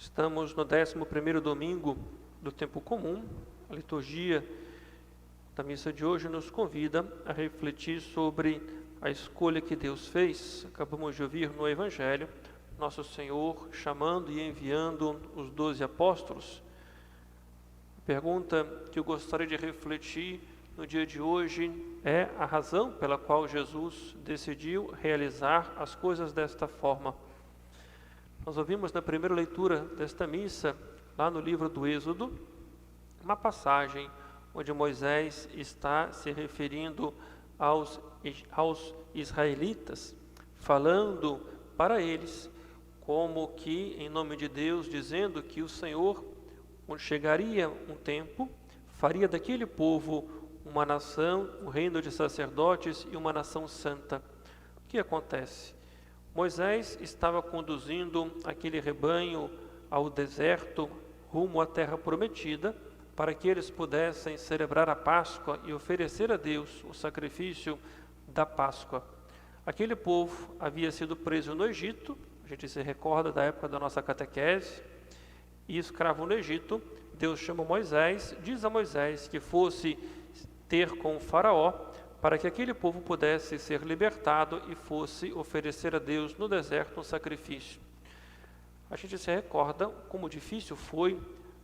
Estamos no 11º domingo do tempo comum. A liturgia da missa de hoje nos convida a refletir sobre a escolha que Deus fez. Acabamos de ouvir no Evangelho Nosso Senhor chamando e enviando os 12 apóstolos. A pergunta que eu gostaria de refletir no dia de hoje é a razão pela qual Jesus decidiu realizar as coisas desta forma. Nós ouvimos na primeira leitura desta missa, lá no livro do Êxodo, uma passagem onde Moisés está se referindo aos israelitas, falando para eles como que, em nome de Deus, dizendo que o Senhor, onde chegaria um tempo, faria daquele povo uma nação, um reino de sacerdotes e uma nação santa. O que acontece? Moisés estava conduzindo aquele rebanho ao deserto, rumo à terra prometida, para que eles pudessem celebrar a Páscoa e oferecer a Deus o sacrifício da Páscoa. Aquele povo havia sido preso no Egito, a gente se recorda da época da nossa catequese, e escravo no Egito. Deus chama Moisés, diz a Moisés que fosse ter com o faraó, para que aquele povo pudesse ser libertado e fosse oferecer a Deus no deserto um sacrifício. A gente se recorda como difícil foi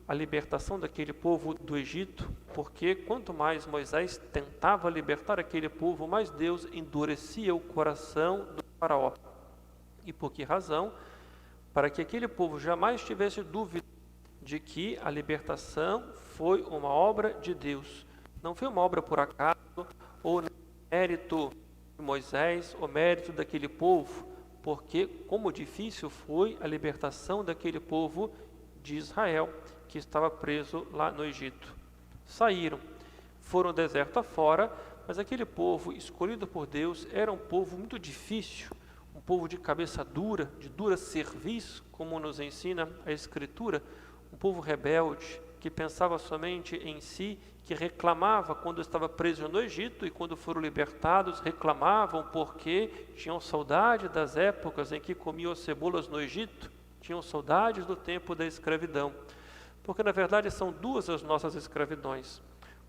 a libertação daquele povo do Egito, porque quanto mais Moisés tentava libertar aquele povo, mais Deus endurecia o coração do faraó. E por que razão? Para que aquele povo jamais tivesse dúvida de que a libertação foi uma obra de Deus. Não foi uma obra por acaso, ou mérito de Moisés, ou mérito daquele povo, porque como difícil foi a libertação daquele povo de Israel, que estava preso lá no Egito. Saíram, foram deserto afora, mas aquele povo escolhido por Deus era um povo muito difícil, um povo de cabeça dura, de dura cerviz, como nos ensina a Escritura, um povo rebelde, que pensava somente em si, que reclamava quando estava preso no Egito e quando foram libertados, reclamavam porque tinham saudade das épocas em que comiam cebolas no Egito, tinham saudades do tempo da escravidão. Porque na verdade são duas as nossas escravidões.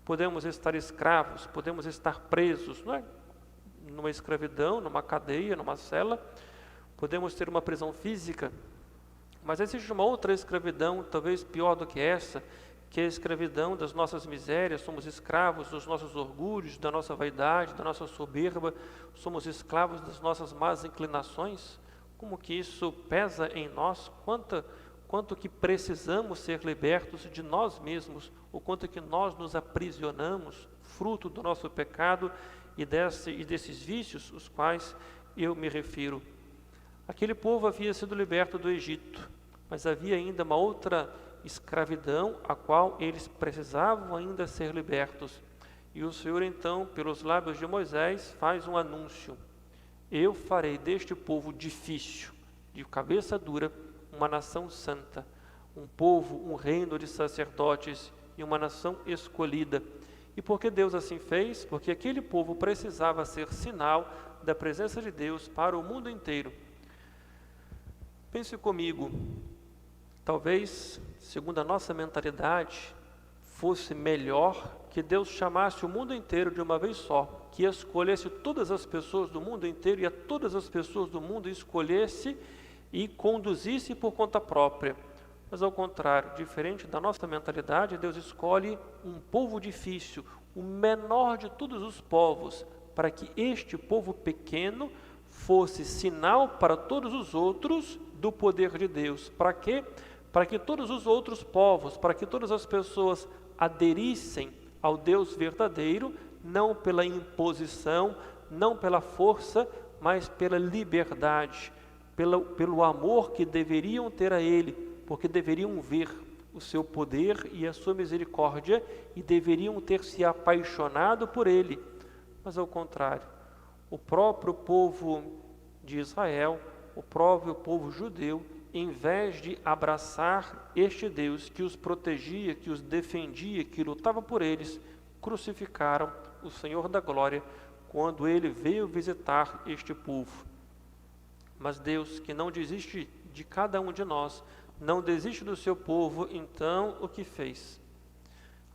Podemos estar escravos, podemos estar presos, não é? Numa escravidão, numa cadeia, numa cela, podemos ter uma prisão física, mas existe uma outra escravidão, talvez pior do que essa, que é a escravidão das nossas misérias. Somos escravos dos nossos orgulhos, da nossa vaidade, da nossa soberba, somos escravos das nossas más inclinações. Como que isso pesa em nós, quanto que precisamos ser libertos de nós mesmos, o quanto que nós nos aprisionamos, fruto do nosso pecado e desses vícios, os quais eu me refiro. Aquele povo havia sido liberto do Egito, mas havia ainda uma outra escravidão a qual eles precisavam ainda ser libertos. E o Senhor então, pelos lábios de Moisés, faz um anúncio: eu farei deste povo difícil, de cabeça dura, uma nação santa, um povo, um reino de sacerdotes e uma nação escolhida. E por que Deus assim fez? Porque aquele povo precisava ser sinal da presença de Deus para o mundo inteiro. Pense comigo, talvez, segundo a nossa mentalidade, fosse melhor que Deus chamasse o mundo inteiro de uma vez só, que escolhesse todas as pessoas do mundo inteiro e a todas as pessoas do mundo escolhesse e conduzisse por conta própria. Mas ao contrário, diferente da nossa mentalidade, Deus escolhe um povo difícil, o menor de todos os povos, para que este povo pequeno fosse sinal para todos os outros do poder de Deus. Para quê? Para que todos os outros povos, para que todas as pessoas aderissem ao Deus verdadeiro, não pela imposição, não pela força, mas pela liberdade, pelo amor que deveriam ter a Ele, porque deveriam ver o seu poder e a sua misericórdia e deveriam ter se apaixonado por Ele. Mas ao contrário, o próprio povo de Israel, o próprio povo judeu, em vez de abraçar este Deus que os protegia, que os defendia, que lutava por eles, crucificaram o Senhor da glória quando Ele veio visitar este povo. Mas Deus, que não desiste de cada um de nós, não desiste do seu povo, então o que fez?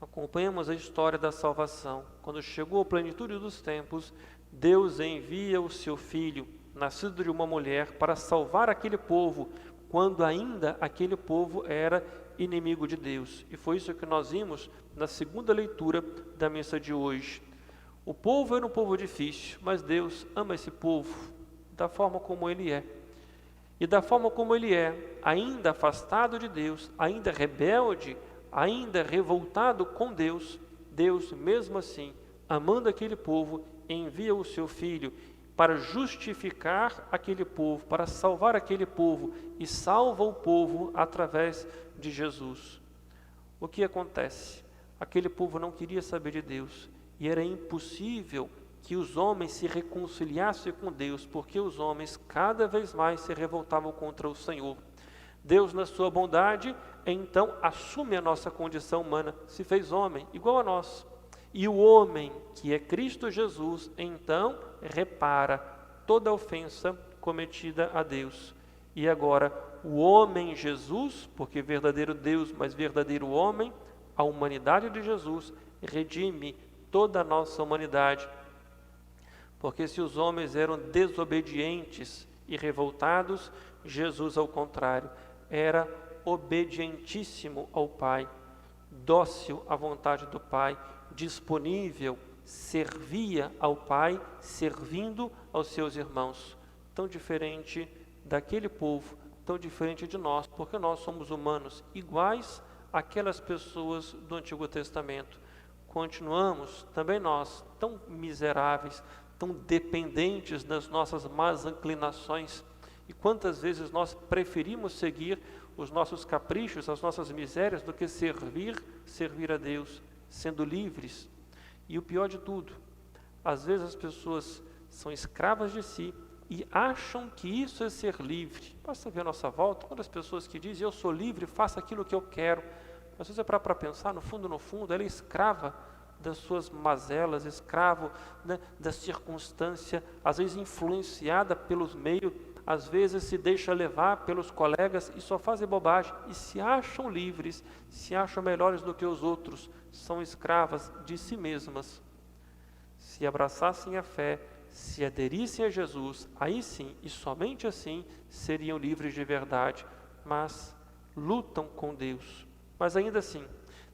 Acompanhamos a história da salvação. Quando chegou a plenitude dos tempos, Deus envia o seu Filho, nascido de uma mulher, para salvar aquele povo, quando ainda aquele povo era inimigo de Deus. E foi isso que nós vimos na segunda leitura da missa de hoje. O povo era um povo difícil, mas Deus ama esse povo da forma como ele é. E da forma como ele é, ainda afastado de Deus, ainda rebelde, ainda revoltado com Deus, Deus, mesmo assim, amando aquele povo, envia o seu Filho para justificar aquele povo, para salvar aquele povo, e salva o povo através de Jesus. O que acontece? Aquele povo não queria saber de Deus, e era impossível que os homens se reconciliassem com Deus, porque os homens cada vez mais se revoltavam contra o Senhor. Deus, na sua bondade, então assume a nossa condição humana, se fez homem, igual a nós. E o homem, que é Cristo Jesus, então repara toda a ofensa cometida a Deus. E agora, o homem Jesus, porque verdadeiro Deus, mas verdadeiro homem, a humanidade de Jesus, redime toda a nossa humanidade. Porque se os homens eram desobedientes e revoltados, Jesus, ao contrário, era obedientíssimo ao Pai, dócil à vontade do Pai, disponível, servia ao Pai, servindo aos seus irmãos. Tão diferente daquele povo, tão diferente de nós, porque nós somos humanos, iguais àquelas pessoas do Antigo Testamento. Continuamos, também nós, tão miseráveis, tão dependentes das nossas más inclinações. E quantas vezes nós preferimos seguir os nossos caprichos, as nossas misérias, do que servir a Deus, sendo livres. E o pior de tudo, às vezes as pessoas são escravas de si e acham que isso é ser livre. Basta ver a nossa volta, quantas pessoas que dizem, eu sou livre, faço aquilo que eu quero. Mas se você parar para pensar, no fundo, ela é escrava das suas mazelas, escravo, né, da circunstância, às vezes influenciada pelos meios, às vezes se deixa levar pelos colegas e só fazem bobagem e se acham livres, se acham melhores do que os outros, são escravas de si mesmas. Se abraçassem a fé, se aderissem a Jesus, aí sim, e somente assim, seriam livres de verdade, mas lutam com Deus. Mas ainda assim,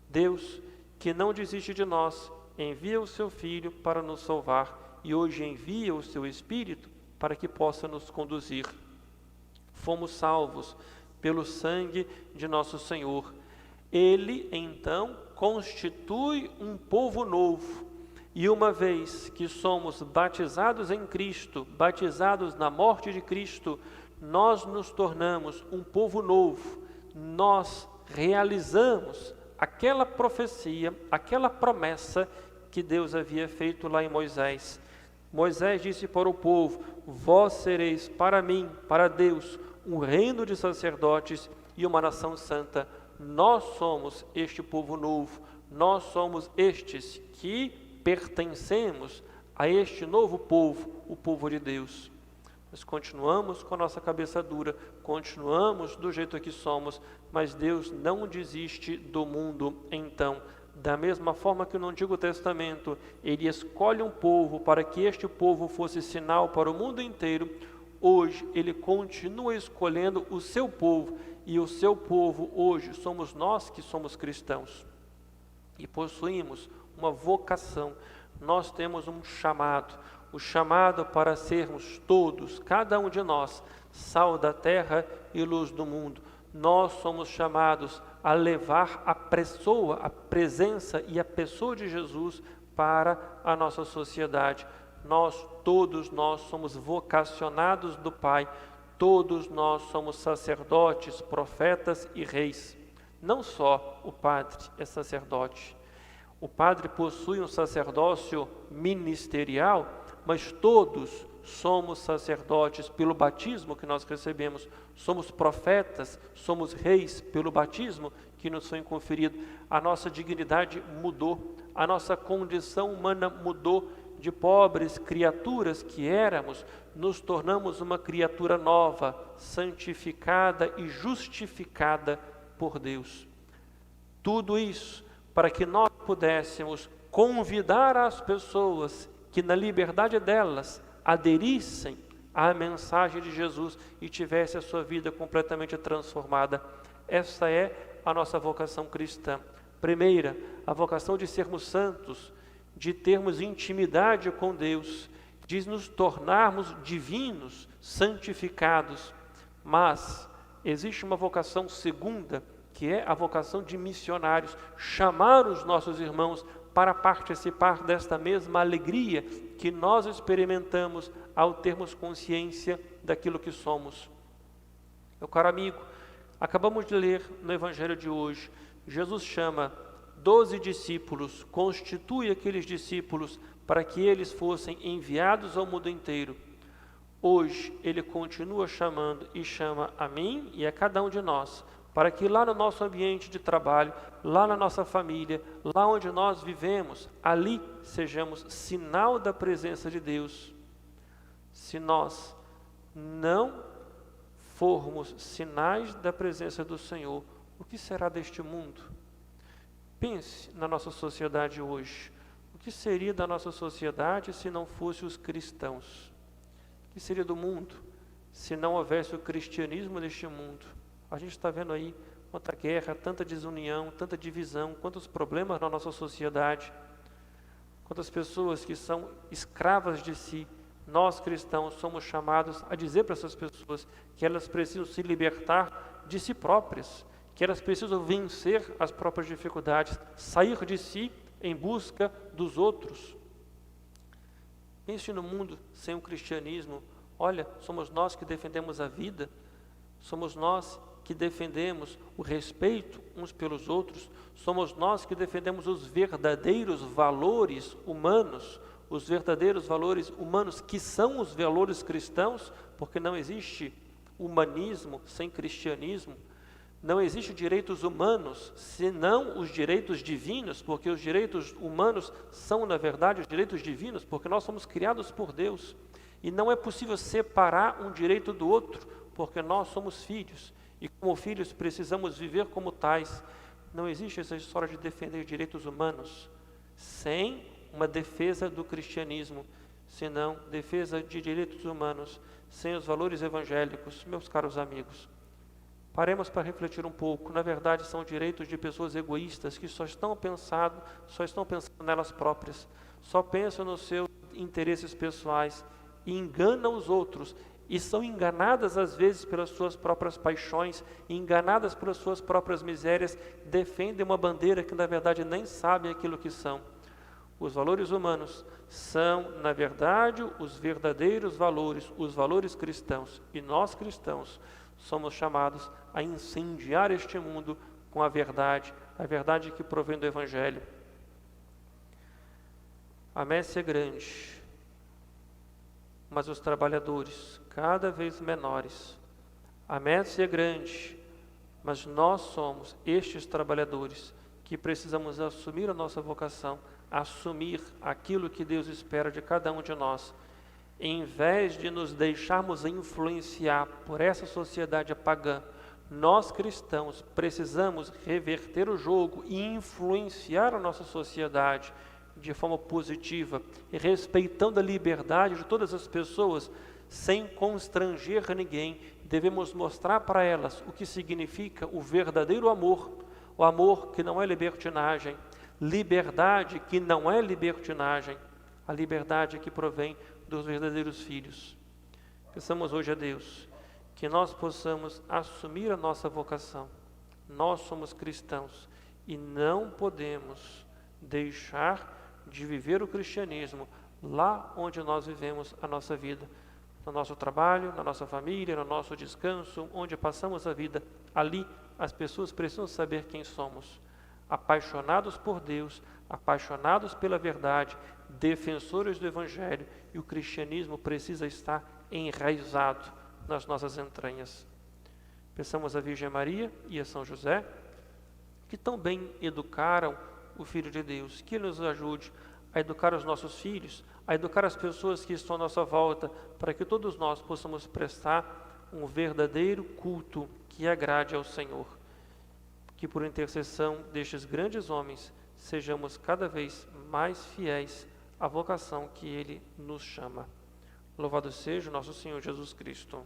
Deus, que não desiste de nós, envia o seu Filho para nos salvar e hoje envia o seu Espírito para que possa nos conduzir. Fomos salvos pelo sangue de nosso Senhor. Ele, então, constitui um povo novo. E uma vez que somos batizados em Cristo, batizados na morte de Cristo, nós nos tornamos um povo novo. Nós realizamos aquela profecia, aquela promessa que Deus havia feito lá em Moisés. Moisés disse para o povo, vós sereis para mim, para Deus, um reino de sacerdotes e uma nação santa. Nós somos este povo novo, nós somos estes que pertencemos a este novo povo, o povo de Deus. Nós continuamos com a nossa cabeça dura, continuamos do jeito que somos, mas Deus não desiste do mundo. Então, da mesma forma que no Antigo Testamento, Ele escolhe um povo para que este povo fosse sinal para o mundo inteiro, hoje Ele continua escolhendo o seu povo, e o seu povo hoje somos nós que somos cristãos. E possuímos uma vocação, nós temos um chamado, o chamado para sermos todos, cada um de nós, sal da terra e luz do mundo. Nós somos chamados a levar a pessoa, a presença e a pessoa de Jesus para a nossa sociedade. Todos nós somos vocacionados do Pai, todos nós somos sacerdotes, profetas e reis. Não só o padre é sacerdote. O padre possui um sacerdócio ministerial, mas todos somos sacerdotes pelo batismo que nós recebemos, somos profetas, somos reis pelo batismo que nos foi conferido. A nossa dignidade mudou, a nossa condição humana mudou de pobres criaturas que éramos, nos tornamos uma criatura nova, santificada e justificada por Deus. Tudo isso para que nós pudéssemos convidar as pessoas que na liberdade delas aderissem à mensagem de Jesus e tivessem a sua vida completamente transformada. Essa é a nossa vocação cristã. Primeira, a vocação de sermos santos, de termos intimidade com Deus, de nos tornarmos divinos, santificados. Mas existe uma vocação segunda, que é a vocação de missionários, chamar os nossos irmãos para participar desta mesma alegria que nós experimentamos ao termos consciência daquilo que somos. Meu caro amigo, acabamos de ler no Evangelho de hoje, Jesus chama 12 discípulos, constitui aqueles discípulos para que eles fossem enviados ao mundo inteiro. Hoje Ele continua chamando e chama a mim e a cada um de nós, para que lá no nosso ambiente de trabalho, lá na nossa família, lá onde nós vivemos, ali sejamos sinal da presença de Deus. Se nós não formos sinais da presença do Senhor, o que será deste mundo? Pense na nossa sociedade hoje. O que seria da nossa sociedade se não fossem os cristãos? O que seria do mundo se não houvesse o cristianismo neste mundo? A gente está vendo aí quanta guerra, tanta desunião, tanta divisão, quantos problemas na nossa sociedade, quantas pessoas que são escravas de si. Nós cristãos somos chamados a dizer para essas pessoas que elas precisam se libertar de si próprias, que elas precisam vencer as próprias dificuldades, sair de si em busca dos outros. Pense no mundo sem o cristianismo. Olha, somos nós que defendemos a vida, somos nós que defendemos o respeito uns pelos outros, somos nós que defendemos os verdadeiros valores humanos, os verdadeiros valores humanos que são os valores cristãos, porque não existe humanismo sem cristianismo, não existe direitos humanos senão os direitos divinos, porque os direitos humanos são, na verdade, os direitos divinos, porque nós somos criados por Deus, e não é possível separar um direito do outro, porque nós somos filhos, e como filhos precisamos viver como tais. Não existe essa história de defender direitos humanos sem uma defesa do cristianismo, senão defesa de direitos humanos, sem os valores evangélicos. Meus caros amigos, paremos para refletir um pouco. Na verdade, são direitos de pessoas egoístas que só estão pensando nelas próprias, só pensam nos seus interesses pessoais e enganam os outros, e são enganadas às vezes pelas suas próprias paixões, enganadas pelas suas próprias misérias, defendem uma bandeira que na verdade nem sabem aquilo que são. Os valores humanos são, na verdade, os verdadeiros valores, os valores cristãos, e nós cristãos somos chamados a incendiar este mundo com a verdade que provém do Evangelho. A messe é grande, mas os trabalhadores cada vez menores. A messe é grande, mas nós somos estes trabalhadores que precisamos assumir a nossa vocação, assumir aquilo que Deus espera de cada um de nós. Em vez de nos deixarmos influenciar por essa sociedade pagã, nós cristãos precisamos reverter o jogo e influenciar a nossa sociedade de forma positiva, respeitando a liberdade de todas as pessoas, sem constranger ninguém. Devemos mostrar para elas o que significa o verdadeiro amor, o amor que não é libertinagem, liberdade que não é libertinagem, a liberdade que provém dos verdadeiros filhos. Peçamos hoje a Deus que nós possamos assumir a nossa vocação. Nós somos cristãos e não podemos deixar de viver o cristianismo lá onde nós vivemos a nossa vida, no nosso trabalho, na nossa família, no nosso descanso, onde passamos a vida. Ali as pessoas precisam saber quem somos, apaixonados por Deus, apaixonados pela verdade, defensores do Evangelho, e o cristianismo precisa estar enraizado nas nossas entranhas. Peçamos à Virgem Maria e a São José, que tão bem educaram o Filho de Deus, que Ele nos ajude a educar os nossos filhos, a educar as pessoas que estão à nossa volta, para que todos nós possamos prestar um verdadeiro culto que agrade ao Senhor. Que por intercessão destes grandes homens, sejamos cada vez mais fiéis à vocação que Ele nos chama. Louvado seja o nosso Senhor Jesus Cristo.